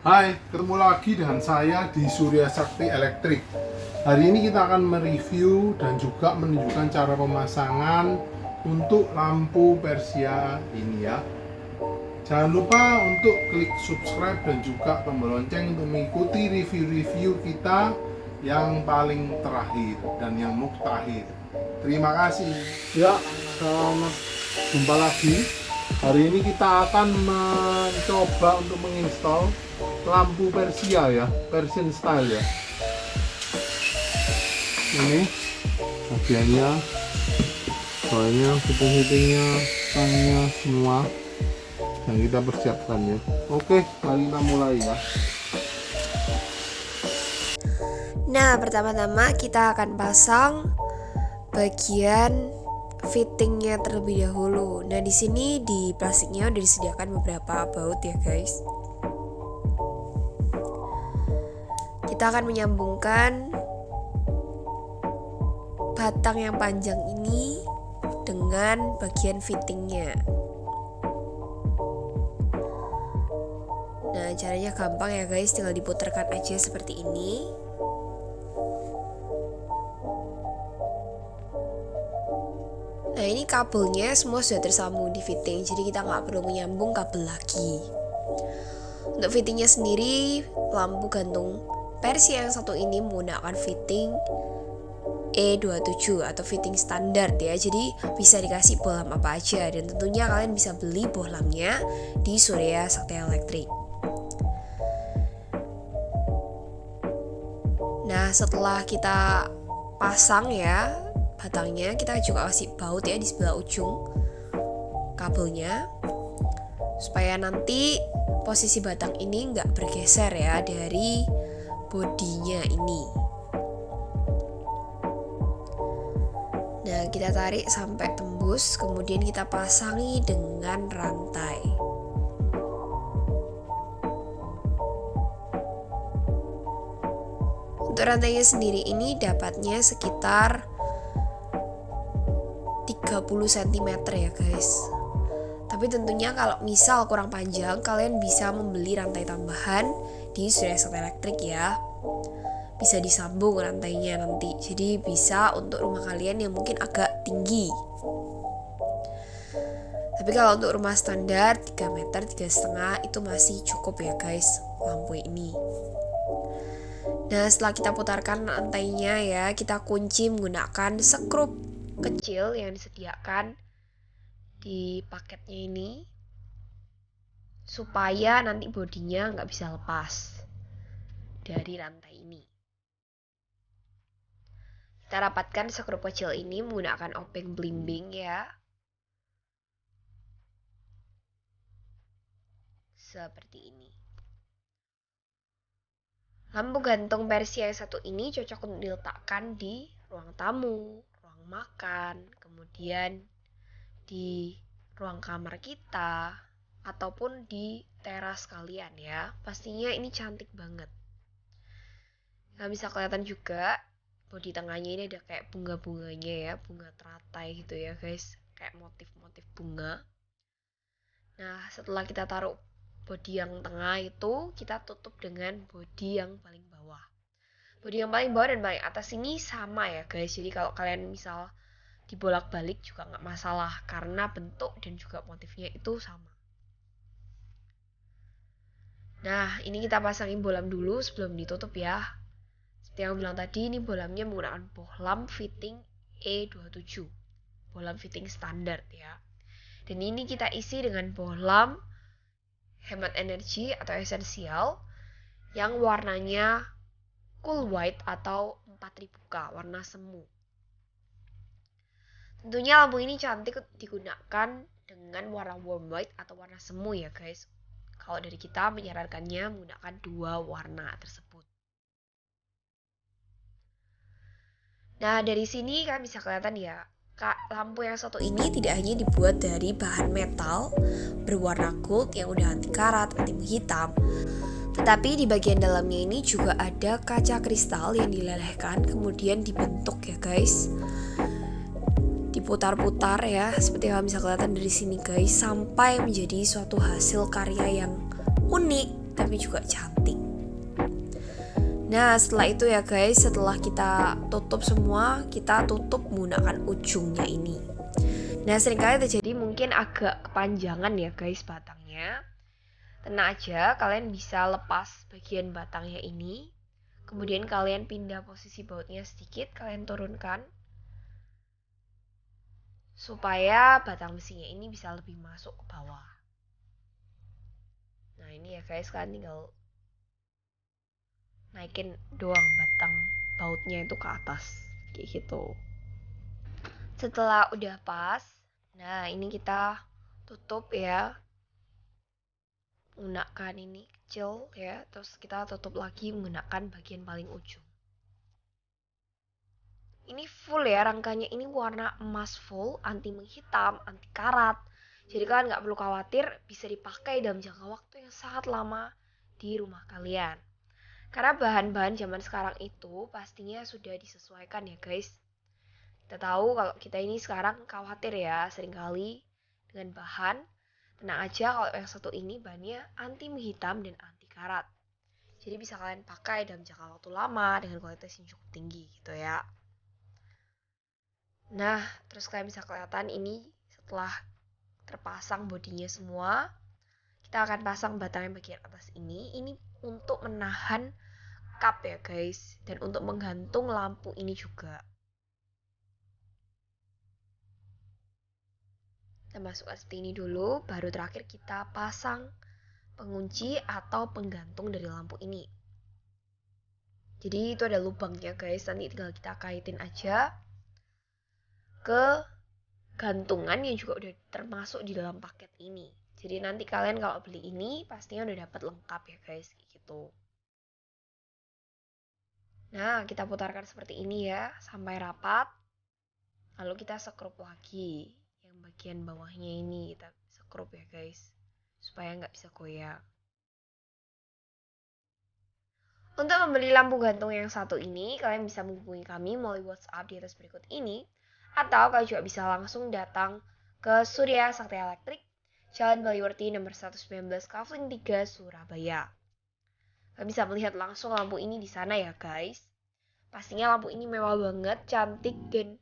Hai, ketemu lagi dengan saya di Surya Sakti Elektrik. Hari ini kita akan mereview dan juga menunjukkan cara pemasangan untuk lampu Persia ini ya. Jangan lupa untuk klik subscribe dan juga tombol lonceng untuk mengikuti review-review kita yang paling terakhir dan yang muktakhir. Terima kasih. Ya, selamat jumpa lagi. Hari ini kita akan mencoba untuk menginstal lampu Persia ya, Persian style ya. Ini bagiannya, bawahnya, fitting-fittingnya, stangnya semua yang kita persiapkan ya. Oke, mari kita mulai ya. Nah, pertama-tama kita akan pasang bagian fittingnya terlebih dahulu. Nah, di sini di plastiknya udah disediakan beberapa baut ya, guys. Kita akan menyambungkan batang yang panjang ini dengan bagian fittingnya. Nah, caranya gampang ya, guys. Tinggal diputarkan aja seperti ini. Nah, ini kabelnya semua sudah tersambung di fitting, jadi kita nggak perlu menyambung kabel lagi. Untuk fittingnya sendiri, lampu gantung Persia yang satu ini menggunakan fitting E27 atau fitting standar ya, jadi bisa dikasih bohlam apa aja, dan tentunya kalian bisa beli bohlamnya di Surya Sakti Elektrik. Nah, setelah kita pasang ya batangnya, kita juga kasih baut ya di sebelah ujung kabelnya supaya nanti posisi batang ini nggak bergeser ya dari bodinya ini. Nah, kita tarik sampai tembus, kemudian kita pasangi dengan rantai. Untuk rantainya sendiri ini dapatnya sekitar 30 cm ya, guys. Tapi tentunya kalau misal kurang panjang, kalian bisa membeli rantai tambahan di Surya Sakti Elektrik ya. Bisa disambung rantainya nanti. Jadi bisa untuk rumah kalian yang mungkin agak tinggi. Tapi kalau untuk rumah standar 3 meter, 3,5 itu masih cukup ya, guys, lampu ini. Nah, setelah kita putarkan rantainya ya, kita kunci menggunakan skrup kecil yang disediakan di paketnya ini supaya nanti bodinya nggak bisa lepas dari rantai ini. Kita rapatkan skrup kecil ini menggunakan obeng belimbing ya, seperti ini. Lampu gantung Persia yang satu ini cocok untuk diletakkan di ruang tamu, ruang makan, kemudian di ruang kamar kita, ataupun di teras kalian ya. Pastinya ini cantik banget. Nah, bisa kelihatan juga bodi tengahnya ini ada kayak bunga-bunganya ya, bunga teratai gitu ya, guys, kayak motif-motif bunga. Nah, setelah kita taruh bodi yang tengah itu, kita tutup dengan bodi yang paling bawah. Bodi yang paling bawah dan paling atas ini sama ya, guys. Jadi kalau kalian misal dibolak-balik juga nggak masalah karena bentuk dan juga motifnya itu sama. Nah, ini kita pasangin bohlam dulu sebelum ditutup ya. Seperti yang bilang tadi, ini bohlamnya menggunakan bohlam fitting E27, bohlam fitting standar ya. Dan ini kita isi dengan bohlam hemat energi atau esensial yang warnanya cool white atau 4000K, warna semu. Tentunya lampu ini cantik digunakan dengan warna warm white atau warna semu ya, guys. Kalau dari kita menyarankannya menggunakan dua warna tersebut. Nah, dari sini kan bisa kelihatan ya, lampu yang satu ini tidak hanya dibuat dari bahan metal berwarna gold yang udah anti karat, anti menghitam, tetapi di bagian dalamnya ini juga ada kaca kristal yang dilelehkan kemudian dibentuk ya, guys. Diputar-putar ya, seperti yang bisa kelihatan dari sini, guys, sampai menjadi suatu hasil karya yang unik tapi juga cantik. Nah setelah itu ya guys, setelah kita tutup semua, kita tutup menggunakan ujungnya ini. Nah seringkali terjadi mungkin agak kepanjangan ya guys batangnya. Tenang aja, kalian bisa lepas bagian batangnya ini. Kemudian kalian pindah posisi bautnya sedikit, kalian turunkan. Supaya batang besinya ini bisa lebih masuk ke bawah. Nah ini ya guys, kalian tinggal naikin doang batang bautnya itu ke atas. Kayak gitu. Setelah udah pas, nah ini kita tutup ya. Menggunakan ini kecil ya, terus kita tutup lagi menggunakan bagian paling ujung. Ini full ya rangkanya, ini warna emas full, anti menghitam, anti karat. Jadi kalian nggak perlu khawatir, bisa dipakai dalam jangka waktu yang sangat lama di rumah kalian. Karena bahan-bahan zaman sekarang itu pastinya sudah disesuaikan ya guys. Kita tahu kalau kita ini sekarang khawatir ya seringkali dengan bahan. Tenang aja kalau yang satu ini bahannya anti menghitam dan anti karat. Jadi bisa kalian pakai dalam jangka waktu lama dengan kualitas yang cukup tinggi gitu ya. Nah, terus kalian bisa kelihatan ini setelah terpasang bodinya semua. Kita akan pasang batang bagian atas ini. Ini untuk menahan cup ya guys. Dan untuk menggantung lampu ini juga. Kita masukkan seperti ini dulu, baru terakhir kita pasang pengunci atau penggantung dari lampu ini. Jadi itu ada lubangnya guys, nanti tinggal kita kaitin aja ke gantungan yang juga udah termasuk di dalam paket ini. Jadi nanti kalian kalau beli ini pastinya udah dapat lengkap ya guys, gitu. Nah, kita putarkan seperti ini ya, sampai rapat. Lalu kita sekrup lagi. Bagian bawahnya ini kita sekrup ya guys, supaya nggak bisa goyang. Untuk membeli lampu gantung yang satu ini, kalian bisa menghubungi kami melalui WhatsApp di atas berikut ini, atau kalian juga bisa langsung datang ke Surya Sakti Elektrik, Jalan Baliwerti nomor 119 Kavling 3 Surabaya. Kalian bisa melihat langsung lampu ini di sana ya guys. Pastinya lampu ini mewah banget, cantik, dan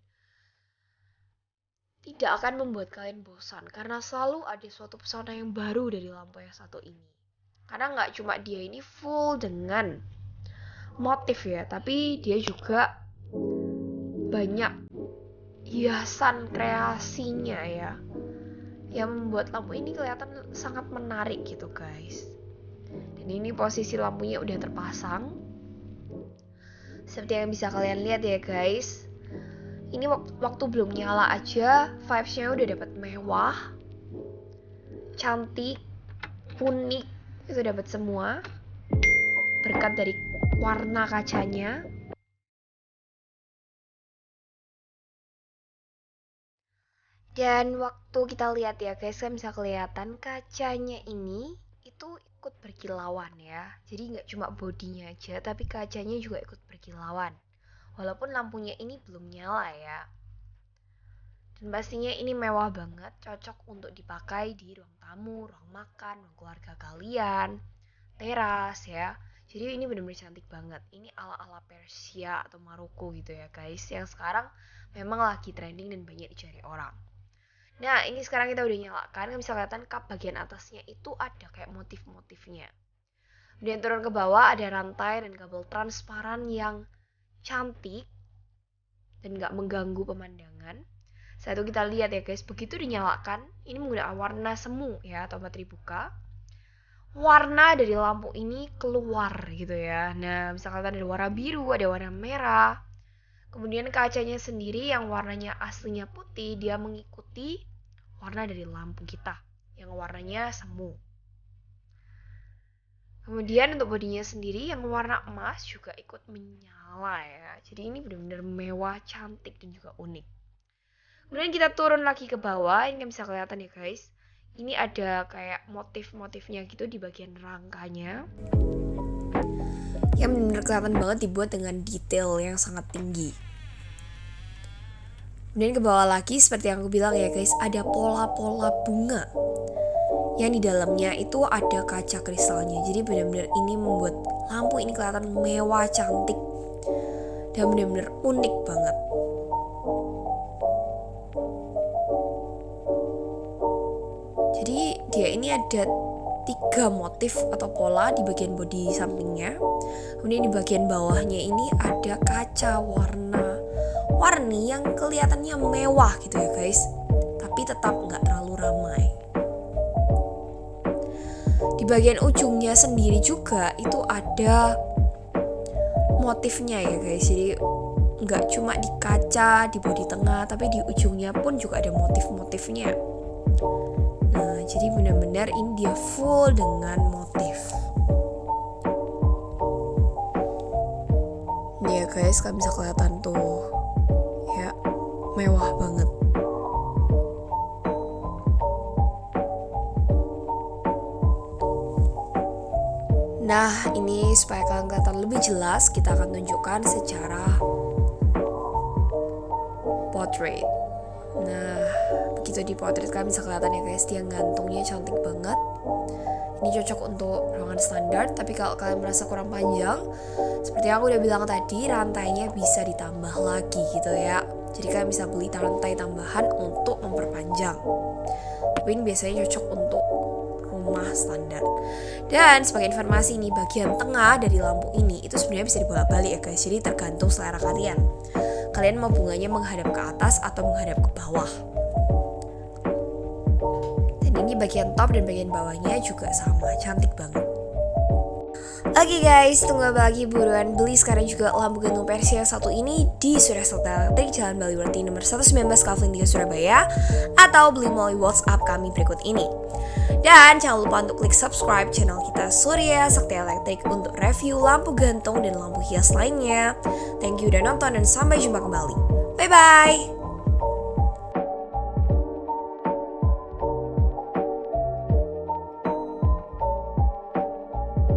tidak akan membuat kalian bosan karena selalu ada suatu pesona yang baru dari lampu yang satu ini. Karena nggak cuma dia ini full dengan motif ya, tapi dia juga banyak hiasan kreasinya ya, yang membuat lampu ini kelihatan sangat menarik gitu guys. Dan ini posisi lampunya udah terpasang. Seperti yang bisa kalian lihat ya guys. Ini waktu belum nyala aja, vibes-nya udah dapat mewah, cantik, unik, itu dapat semua. Berkat dari warna kacanya. Dan waktu kita lihat ya guys, kan bisa kelihatan kacanya ini itu ikut berkilauan ya. Jadi nggak cuma bodinya aja, tapi kacanya juga ikut berkilauan. Walaupun lampunya ini belum nyala ya. Dan pastinya ini mewah banget, cocok untuk dipakai di ruang tamu, ruang makan, ruang keluarga kalian, teras ya. Jadi ini benar-benar cantik banget. Ini ala-ala Persia atau Maroko gitu ya guys, yang sekarang memang lagi trending dan banyak dicari orang. Nah ini sekarang kita udah nyalakan, kan bisa kelihatan kap bagian atasnya itu ada kayak motif-motifnya. Kemudian turun ke bawah ada rantai dan kabel transparan yang cantik dan gak mengganggu pemandangan. Saat itu kita lihat ya guys, begitu dinyalakan, ini menggunakan warna semu ya atau baterai buka. Warna dari lampu ini keluar gitu ya. Nah, misalkan ada warna biru, ada warna merah. Kemudian kacanya sendiri yang warnanya aslinya putih, dia mengikuti warna dari lampu kita yang warnanya semu. Kemudian untuk bodinya sendiri yang warna emas juga ikut menyala ya. Jadi ini benar-benar mewah, cantik, dan juga unik. Kemudian kita turun lagi ke bawah, ini bisa kelihatan ya guys. Ini ada kayak motif-motifnya gitu di bagian rangkanya. Yang benar-benar kelihatan banget dibuat dengan detail yang sangat tinggi. Kemudian ke bawah lagi seperti yang aku bilang ya guys, ada pola-pola bunga yang di dalamnya itu ada kaca kristalnya. Jadi benar-benar ini membuat lampu ini kelihatan mewah, cantik, dan benar-benar unik banget. Jadi dia ini ada 3 motif atau pola di bagian bodi sampingnya. Kemudian di bagian bawahnya ini ada kaca warna-warni yang kelihatannya mewah gitu ya guys, tapi tetap nggak terlalu ramai. Di bagian ujungnya sendiri juga itu ada motifnya ya guys. Jadi nggak cuma di kaca, di bodi tengah, tapi di ujungnya pun juga ada motif-motifnya. Nah, jadi benar-benar ini dia full dengan motif. Ini ya guys, kalian bisa kelihatan tuh. Ya, mewah banget. Nah, ini supaya kalian kelihatan lebih jelas, kita akan tunjukkan secara portrait. Nah, begitu di portrait kalian bisa kelihatan ya guys, dia gantungnya cantik banget. Ini cocok untuk ruangan standar, tapi kalau kalian merasa kurang panjang, seperti yang aku udah bilang tadi, rantainya bisa ditambah lagi gitu ya. Jadi kalian bisa beli rantai tambahan untuk memperpanjang. Tapi ini biasanya cocok untuk rumah standar. Dan sebagai informasi nih, bagian tengah dari lampu ini itu sebenarnya bisa dibolak-balik ya guys. Jadi tergantung selera kalian. Kalian mau bunganya menghadap ke atas atau menghadap ke bawah. Dan ini bagian top dan bagian bawahnya juga sama, cantik banget. Oke guys, tunggu apa lagi, buruan beli sekarang juga lampu gantung Persia yang satu ini di Surya Sakti Elektrik Jalan Baliwerti nomor 119 Kavling 3 Surabaya, atau beli melalui WhatsApp kami berikut ini. Dan jangan lupa untuk klik subscribe channel kita Surya Sakti Elektrik untuk review lampu gantung dan lampu hias lainnya. Thank you udah nonton dan sampai jumpa kembali. Bye bye.